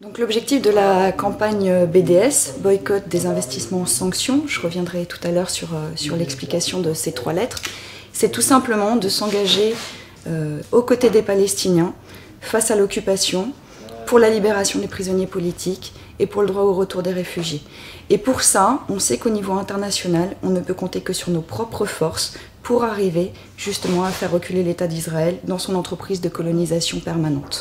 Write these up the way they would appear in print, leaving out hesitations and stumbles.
Donc l'objectif de la campagne BDS, boycott, désinvestissement, sanctions, je reviendrai tout à l'heure sur l'explication de ces 3 lettres, c'est tout simplement de s'engager aux côtés des Palestiniens face à l'occupation, pour la libération des prisonniers politiques et pour le droit au retour des réfugiés. Et pour ça, on sait qu'au niveau international, on ne peut compter que sur nos propres forces pour arriver justement à faire reculer l'État d'Israël dans son entreprise de colonisation permanente.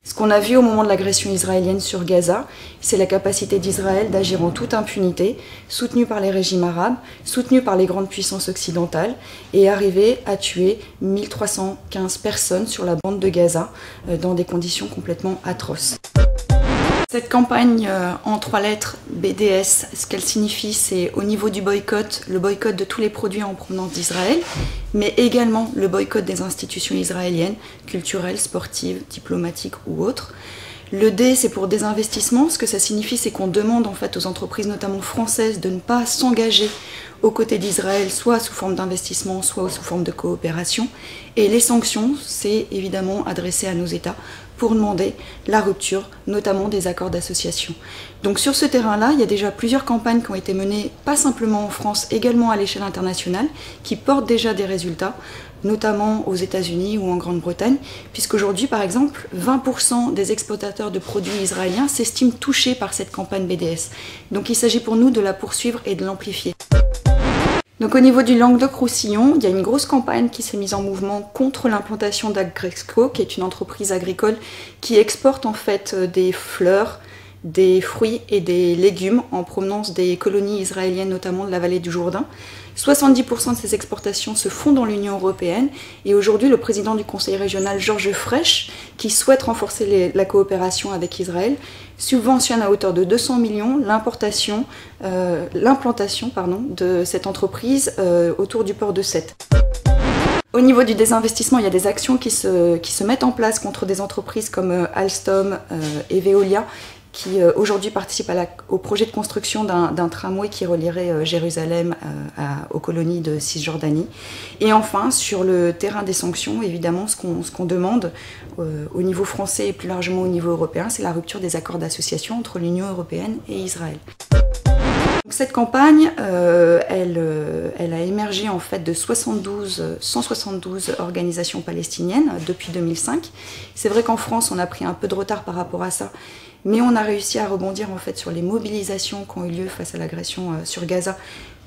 Ce qu'on a vu au moment de l'agression israélienne sur Gaza, c'est la capacité d'Israël d'agir en toute impunité, soutenue par les régimes arabes, soutenue par les grandes puissances occidentales, et arriver à tuer 1315 personnes sur la bande de Gaza dans des conditions complètement atroces. Cette campagne en 3 lettres, BDS, ce qu'elle signifie, c'est au niveau du boycott, le boycott de tous les produits en provenance d'Israël, mais également le boycott des institutions israéliennes, culturelles, sportives, diplomatiques ou autres. Le D, c'est pour désinvestissement. Ce que ça signifie, c'est qu'on demande en fait aux entreprises, notamment françaises, de ne pas s'engager aux côtés d'Israël, soit sous forme d'investissement, soit sous forme de coopération. Et les sanctions, c'est évidemment adressé à nos États pour demander la rupture, notamment des accords d'association. Donc sur ce terrain-là, il y a déjà plusieurs campagnes qui ont été menées, pas simplement en France, également à l'échelle internationale, qui portent déjà des résultats, notamment aux États-Unis ou en Grande-Bretagne, puisqu'aujourd'hui, par exemple, 20% des exportateurs de produits israéliens s'estiment touchés par cette campagne BDS. Donc il s'agit pour nous de la poursuivre et de l'amplifier. Donc au niveau du Languedoc-Roussillon, il y a une grosse campagne qui s'est mise en mouvement contre l'implantation d'Agrexco, qui est une entreprise agricole qui exporte en fait des fleurs, des fruits et des légumes en provenance des colonies israéliennes, notamment de la vallée du Jourdain. 70% de ces exportations se font dans l'Union européenne et aujourd'hui le président du conseil régional, Georges Frech, qui souhaite renforcer la coopération avec Israël, subventionne à hauteur de 200 millions l'implantation de cette entreprise autour du port de Sète. Au niveau du désinvestissement, il y a des actions qui se mettent en place contre des entreprises comme Alstom et Veolia, qui aujourd'hui participe au projet de construction d'un tramway qui relierait Jérusalem aux colonies de Cisjordanie. Et enfin, sur le terrain des sanctions, évidemment, ce qu'on demande au niveau français et plus largement au niveau européen, c'est la rupture des accords d'association entre l'Union européenne et Israël. Donc cette campagne, elle a émergé en fait de 172 organisations palestiniennes depuis 2005. C'est vrai qu'en France, on a pris un peu de retard par rapport à ça, mais on a réussi à rebondir en fait sur les mobilisations qui ont eu lieu face à l'agression sur Gaza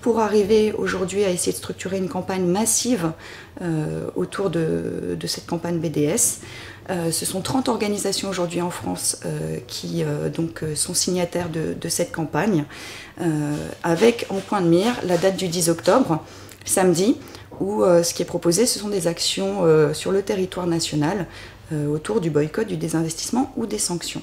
pour arriver aujourd'hui à essayer de structurer une campagne massive autour de cette campagne BDS. Ce sont 30 organisations aujourd'hui en France qui sont signataires de cette campagne, avec en point de mire la date du 10 octobre, samedi, où ce qui est proposé, ce sont des actions sur le territoire national autour du boycott, du désinvestissement ou des sanctions.